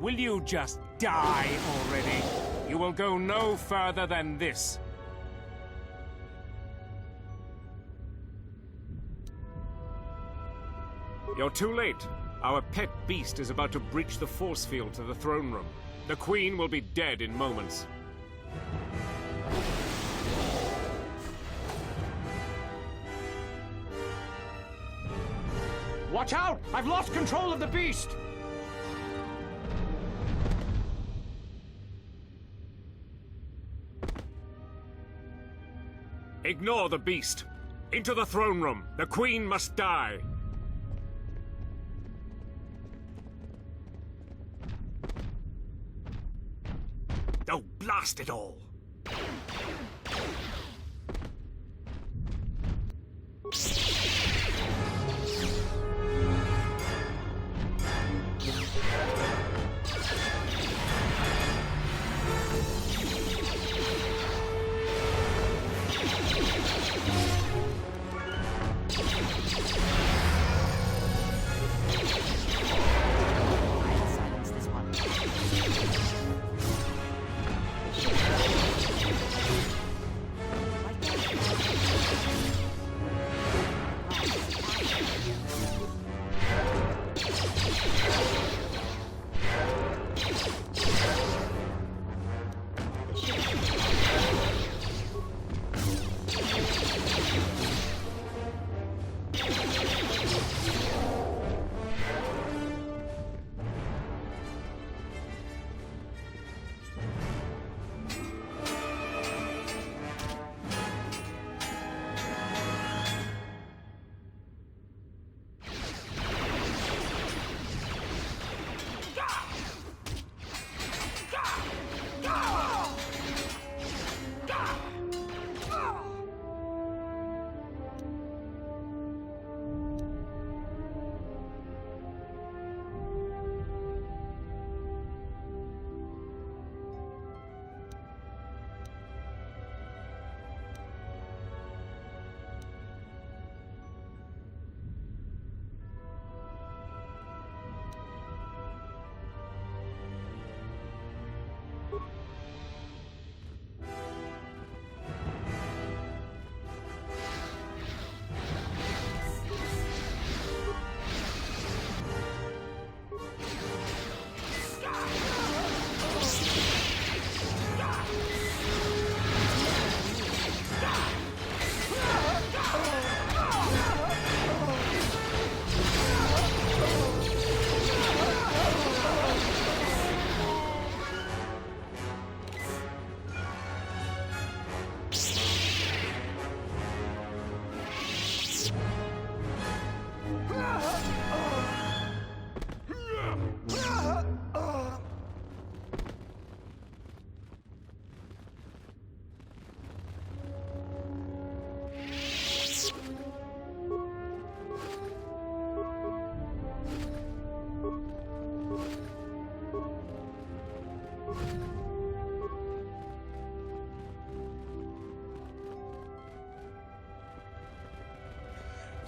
Will you just die already? You will go no further than this. You're too late. Our pet beast is about to breach the force field to the throne room. The Queen will be dead in moments. Watch out! I've lost control of the beast! Ignore the beast. Into the throne room. The Queen must die. Oh, blast it all!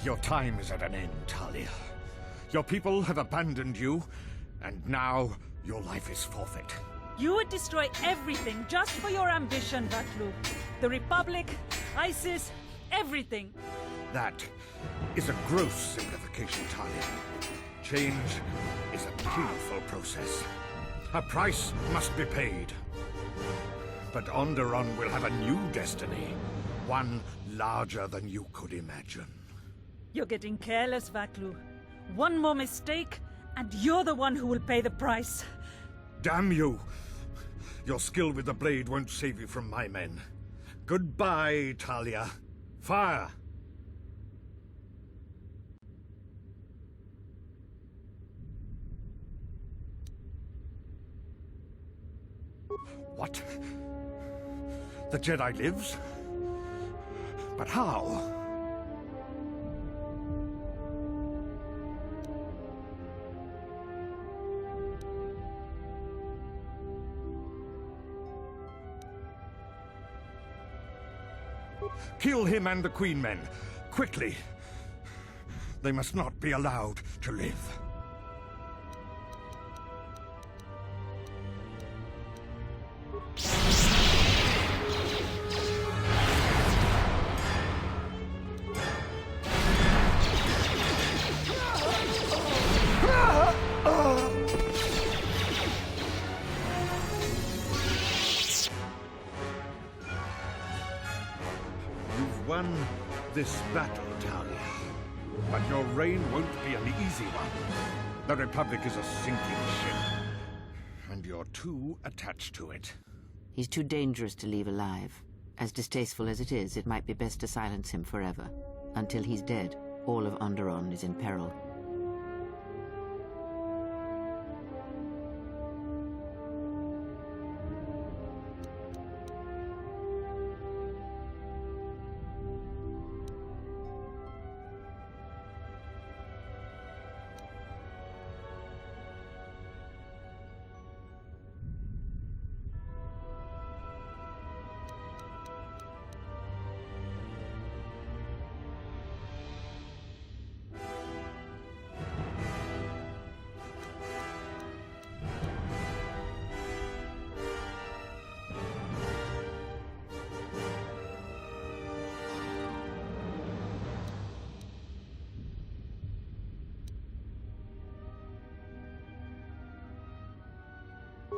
Your time is at an end, Talia. Your people have abandoned you, and now your life is forfeit. You would destroy everything just for your ambition, Vatlu. The Republic, ISIS, everything. That is a gross simplification, Talia. Change is a painful process. A price must be paid. But Onderon will have a new destiny, one larger than you could imagine. You're getting careless, Vatlu. One more mistake, and you're the one who will pay the price. Damn you! Your skill with the blade won't save you from my men. Goodbye, Talia. Fire! What? The Jedi lives? But how? Kill him and the Queen men, quickly. They must not be allowed to live. won this battle, Talia. But your reign won't be an easy one. The Republic is a sinking ship, and you're too attached to it. He's too dangerous to leave alive. As distasteful as it is, it might be best to silence him forever. Until he's dead, all of Onderon is in peril.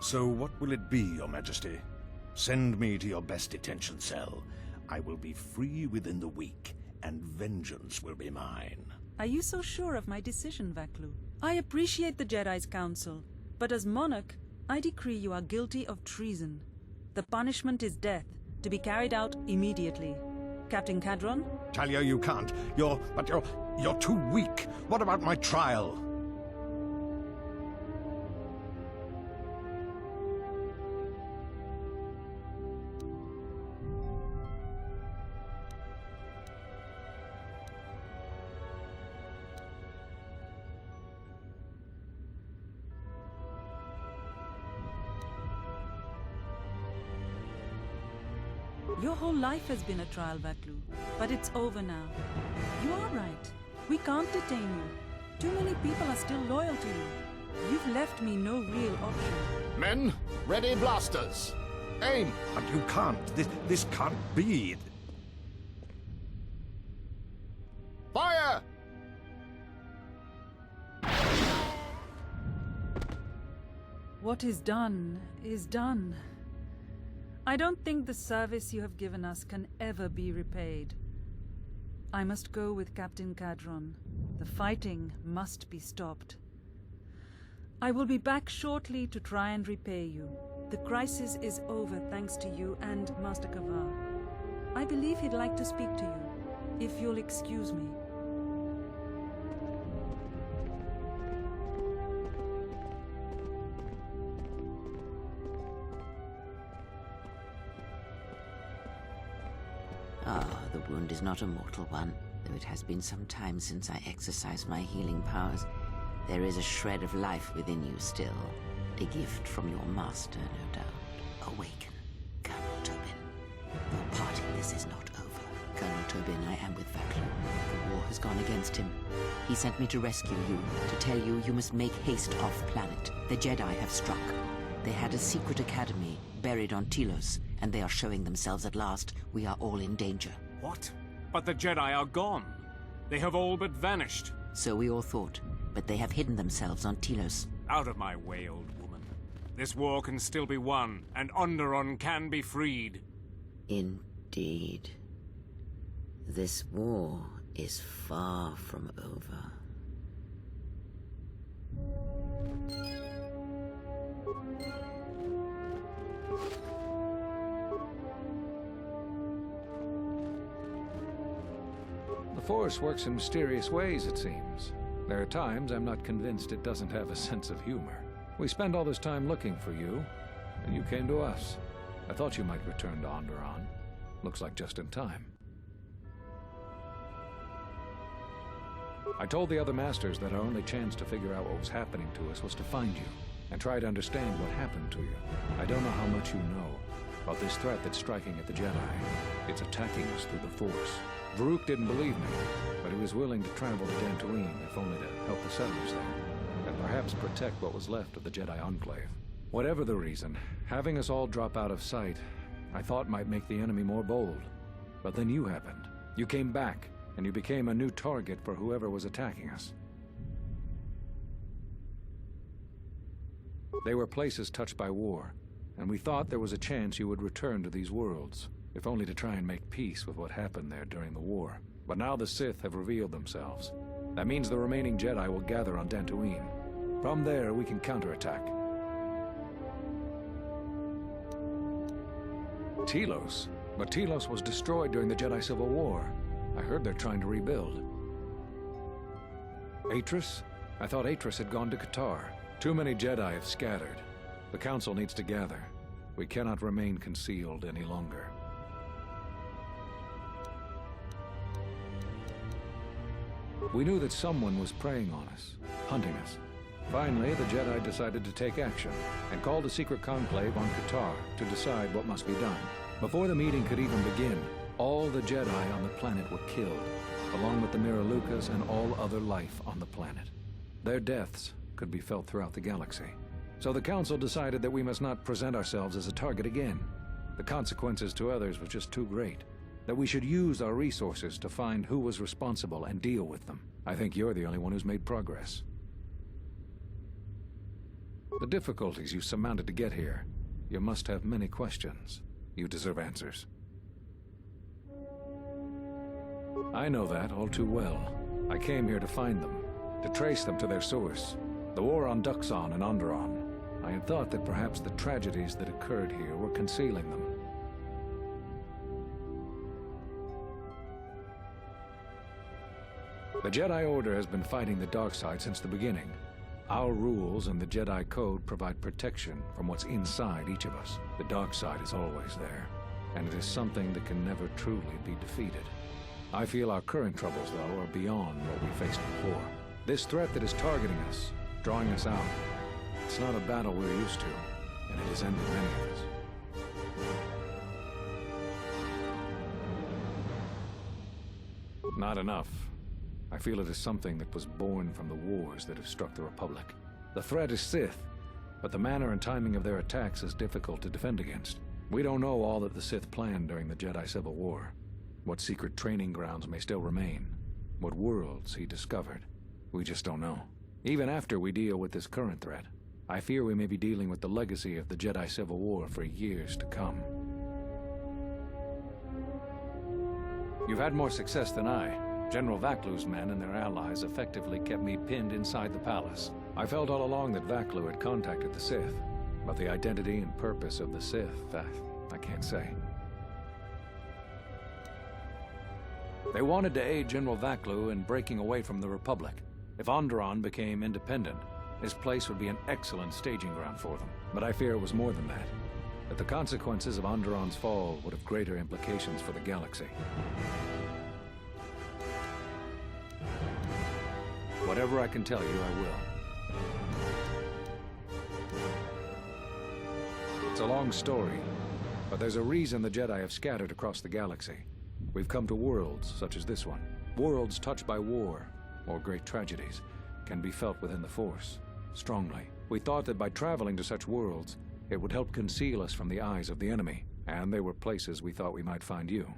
So what will it be, Your Majesty? Send me to your best detention cell. I will be free within the week, and vengeance will be mine. Are you so sure of my decision, Vaklu? I appreciate the Jedi's counsel, but as monarch, I decree you are guilty of treason. The punishment is death, to be carried out immediately. Captain Cadron? Talia, you can't. You're too weak. What about my trial? Your whole life has been a trial, Vaklu, but it's over now. You are right. We can't detain you. Too many people are still loyal to you. You've left me no real option. Men, ready blasters. Aim! But you can't. This can't be. Fire! What is done is done. I don't think the service you have given us can ever be repaid. I must go with Captain Cadron. The fighting must be stopped. I will be back shortly to try and repay you. The crisis is over thanks to you and Master Kavar. I believe he'd like to speak to you, if you'll excuse me. The wound is not a mortal one, though it has been some time since I exercised my healing powers. There is a shred of life within you still. A gift from your master, no doubt. Awaken, Colonel Tobin. Your part in this is not over. Colonel Tobin, I am with Vaklu. The war has gone against him. He sent me to rescue you, to tell you you must make haste off-planet. The Jedi have struck. They had a secret academy buried on Telos, and they are showing themselves at last. We are all in danger. What? But the Jedi are gone. They have all but vanished. So we all thought, but they have hidden themselves on Telos. Out of my way, old woman. This war can still be won, and Onderon can be freed. Indeed. This war is far from over. The Force works in mysterious ways, it seems. There are times I'm not convinced it doesn't have a sense of humor. We spend all this time looking for you, and you came to us. I thought you might return to Onderon. Looks like just in time. I told the other masters that our only chance to figure out what was happening to us was to find you, and try to understand what happened to you. I don't know how much you know about this threat that's striking at the Jedi. It's attacking us through the Force. Varuk didn't believe me, but he was willing to travel to Dantooine, if only to help the settlers there, and perhaps protect what was left of the Jedi Enclave. Whatever the reason, having us all drop out of sight, I thought might make the enemy more bold. But then you happened. You came back, and you became a new target for whoever was attacking us. They were places touched by war, and we thought there was a chance you would return to these worlds. if only to try and make peace with what happened there during the war. But now the Sith have revealed themselves. That means the remaining Jedi will gather on Dantooine. From there, we can counterattack. Telos? But Telos was destroyed during the Jedi Civil War. I heard they're trying to rebuild. Atris? I thought Atris had gone to Qatar. Too many Jedi have scattered. The Council needs to gather. We cannot remain concealed any longer. We knew that someone was preying on us, hunting us. Finally, the Jedi decided to take action and called a secret conclave on Qatar to decide what must be done. Before the meeting could even begin, all the Jedi on the planet were killed, along with the Miralukas and all other life on the planet. Their deaths could be felt throughout the galaxy. So the Council decided that we must not present ourselves as a target again. The consequences to others were just too great. That we should use our resources to find who was responsible and deal with them. I think you're the only one who's made progress. The difficulties you surmounted to get here, you must have many questions. You deserve answers. I know that all too well. I came here to find them, to trace them to their source. The war on Duxon and Onderon. I had thought that perhaps the tragedies that occurred here were concealing them. The Jedi Order has been fighting the dark side since the beginning. Our rules and the Jedi Code provide protection from what's inside each of us. The dark side is always there, and it is something that can never truly be defeated. I feel our current troubles, though, are beyond what we faced before. This threat that is targeting us, drawing us out, it's not a battle we're used to, and it has ended many of us. Not enough. I feel it is something that was born from the wars that have struck the Republic. The threat is Sith, but the manner and timing of their attacks is difficult to defend against. We don't know all that the Sith planned during the Jedi Civil War. What secret training grounds may still remain. What worlds he discovered. We just don't know. Even after we deal with this current threat, I fear we may be dealing with the legacy of the Jedi Civil War for years to come. You've had more success than I. General Vaklu's men and their allies effectively kept me pinned inside the palace. I felt all along that Vaklu had contacted the Sith, but the identity and purpose of the Sith, I can't say. They wanted to aid General Vaklu in breaking away from the Republic. If Onderon became independent, this place would be an excellent staging ground for them. But I fear it was more than that the consequences of Onderon's fall would have greater implications for the galaxy. Whatever I can tell you, I will. It's a long story, but there's a reason the Jedi have scattered across the galaxy. We've come to worlds such as this one. Worlds touched by war, or great tragedies, can be felt within the Force, strongly. We thought that by traveling to such worlds, it would help conceal us from the eyes of the enemy, and they were places we thought we might find you.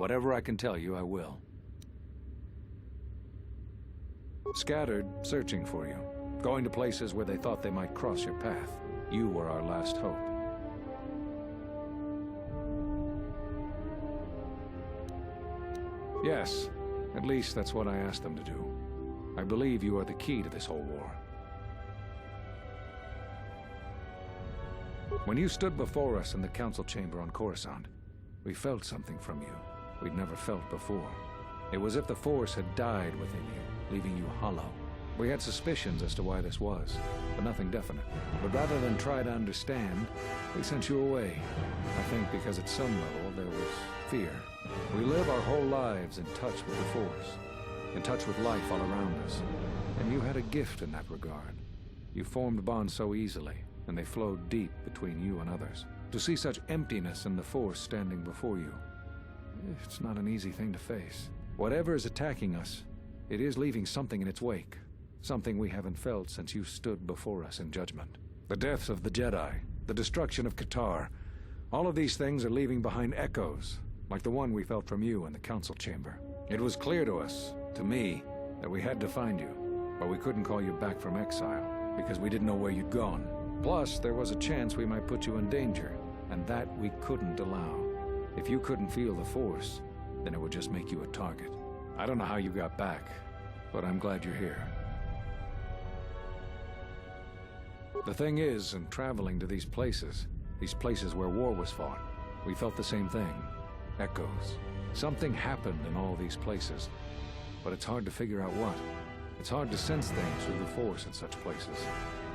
Whatever I can tell you, I will. Scattered, searching for you. Going to places where they thought they might cross your path. You were our last hope. Yes, at least that's what I asked them to do. I believe you are the key to this whole war. When you stood before us in the council chamber on Coruscant, we felt something from you we'd never felt before. It was as if the Force had died within you, leaving you hollow. We had suspicions as to why this was, but nothing definite. But rather than try to understand, we sent you away. I think because at some level there was fear. We live our whole lives in touch with the Force, in touch with life all around us. And you had a gift in that regard. You formed bonds so easily, and they flowed deep between you and others. To see such emptiness in the Force standing before you, it's not an easy thing to face. Whatever is attacking us, it is leaving something in its wake. Something we haven't felt since you stood before us in judgment. The deaths of the Jedi, the destruction of Qatar, all of these things are leaving behind echoes, like the one we felt from you in the council chamber. It was clear to us, to me, that we had to find you, but we couldn't call you back from exile, because we didn't know where you'd gone. Plus, there was a chance we might put you in danger, and that we couldn't allow. If you couldn't feel the Force, then it would just make you a target. I don't know how you got back, but I'm glad you're here. The thing is, in traveling to these places where war was fought, we felt the same thing. Echoes. Something happened in all these places, but it's hard to figure out what. It's hard to sense things through the Force in such places.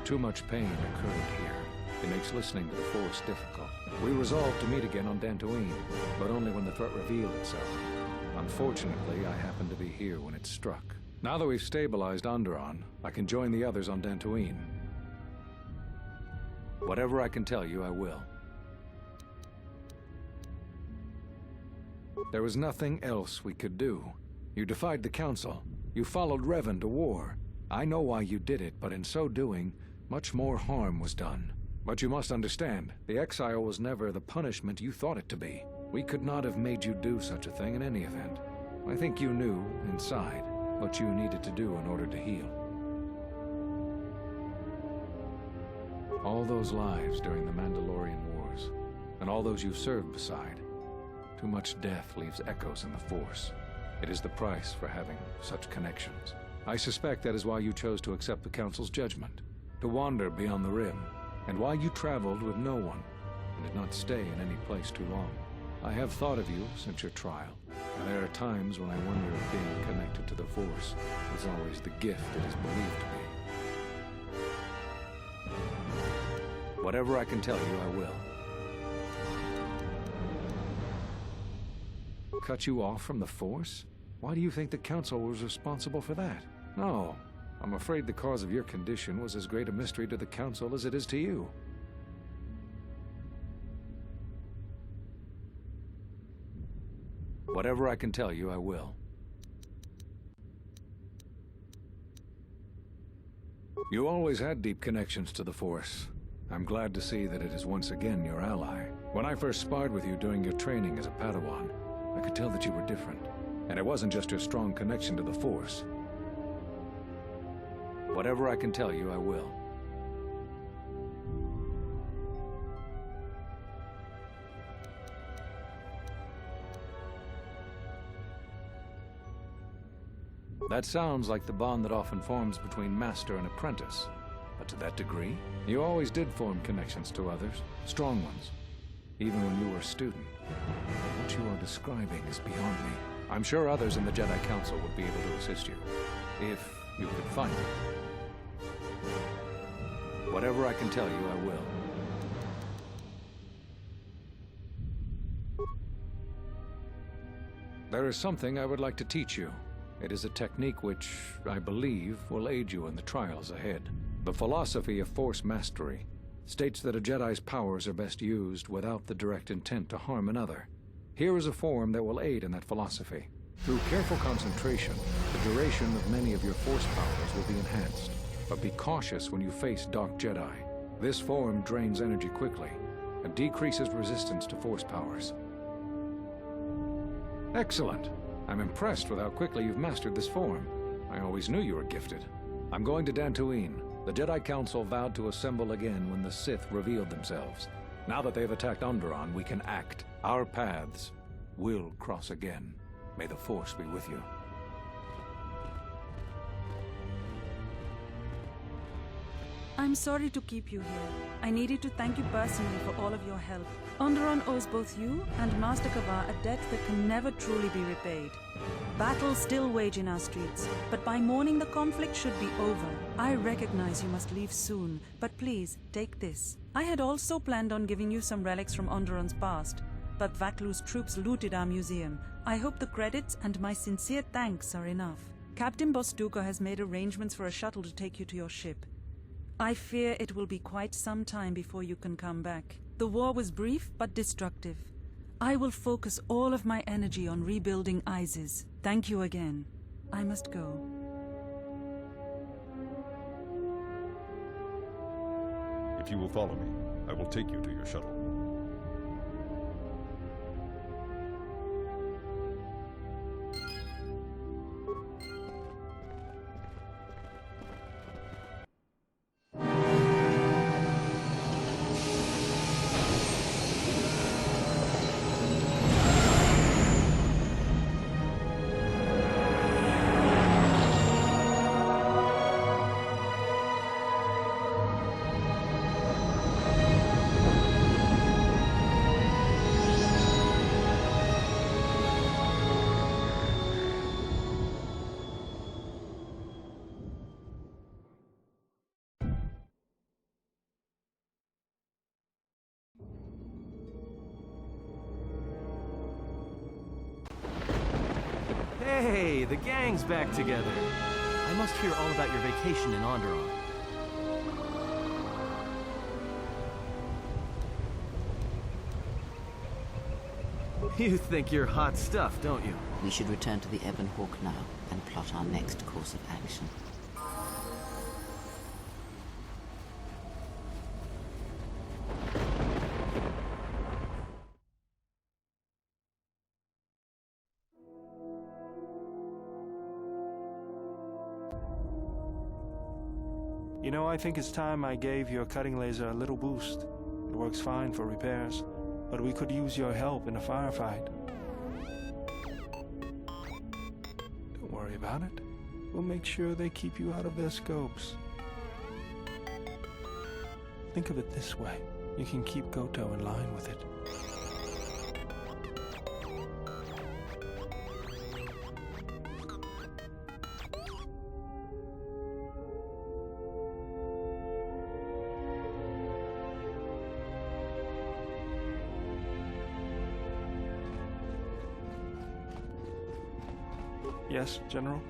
Too much pain occurred here. It makes listening to the Force difficult. We resolved to meet again on Dantooine, but only when the threat revealed itself. Unfortunately, I happened to be here when it struck. Now that we've stabilized Onderon, I can join the others on Dantooine. Whatever I can tell you, I will. There was nothing else we could do. You defied the Council. You followed Revan to war. I know why you did it, but in so doing, much more harm was done. But you must understand, the exile was never the punishment you thought it to be. We could not have made you do such a thing in any event. I think you knew, inside, what you needed to do in order to heal. All those lives during the Mandalorian Wars, and all those you've served beside. Too much death leaves echoes in the Force. It is the price for having such connections. I suspect that is why you chose to accept the Council's judgment, to wander beyond the Rim, and why you traveled with no one, and did not stay in any place too long. I have thought of you since your trial, and there are times when I wonder if being connected to the Force is always the gift it is believed to be. Whatever I can tell you, I will. Cut you off from the Force? Why do you think the Council was responsible for that? No, I'm afraid the cause of your condition was as great a mystery to the Council as it is to you. Whatever I can tell you, I will. You always had deep connections to the Force. I'm glad to see that it is once again your ally. When I first sparred with you during your training as a Padawan, I could tell that you were different. And it wasn't just your strong connection to the Force. Whatever I can tell you, I will. That sounds like the bond that often forms between master and apprentice. But to that degree, you always did form connections to others, strong ones, even when you were a student. But what you are describing is beyond me. I'm sure others in the Jedi Council would be able to assist you, if you could find them. Whatever I can tell you, I will. There is something I would like to teach you. It is a technique which, I believe, will aid you in the trials ahead. The philosophy of Force Mastery states that a Jedi's powers are best used without the direct intent to harm another. Here is a form that will aid in that philosophy. Through careful concentration, the duration of many of your Force powers will be enhanced. But be cautious when you face Dark Jedi. This form drains energy quickly and decreases resistance to Force powers. Excellent! I'm impressed with how quickly you've mastered this form. I always knew you were gifted. I'm going to Dantooine. The Jedi Council vowed to assemble again when the Sith revealed themselves. Now that they've attacked Onderon, we can act. Our paths will cross again. May the Force be with you. I'm sorry to keep you here. I needed to thank you personally for all of your help. Onderon owes both you and Master Kavar a debt that can never truly be repaid. Battles still wage in our streets, but by morning the conflict should be over. I recognize you must leave soon, but please, take this. I had also planned on giving you some relics from Onderon's past, but Vaklu's troops looted our museum. I hope the credits and my sincere thanks are enough. Captain Bostuko has made arrangements for a shuttle to take you to your ship. I fear it will be quite some time before you can come back. The war was brief but destructive. I will focus all of my energy on rebuilding Isis. Thank you again. I must go. If you will follow me, I will take you to your shuttle. Hey, the gang's back together. I must hear all about your vacation in Onderon. You think you're hot stuff, don't you? We should return to the Ebon Hawk now and plot our next course of action. You know, I think it's time I gave your cutting laser a little boost. It works fine for repairs, but we could use your help in a firefight. Don't worry about it. We'll make sure they keep you out of their scopes. Think of it this way. You can keep Goto in line with it. Yes, General?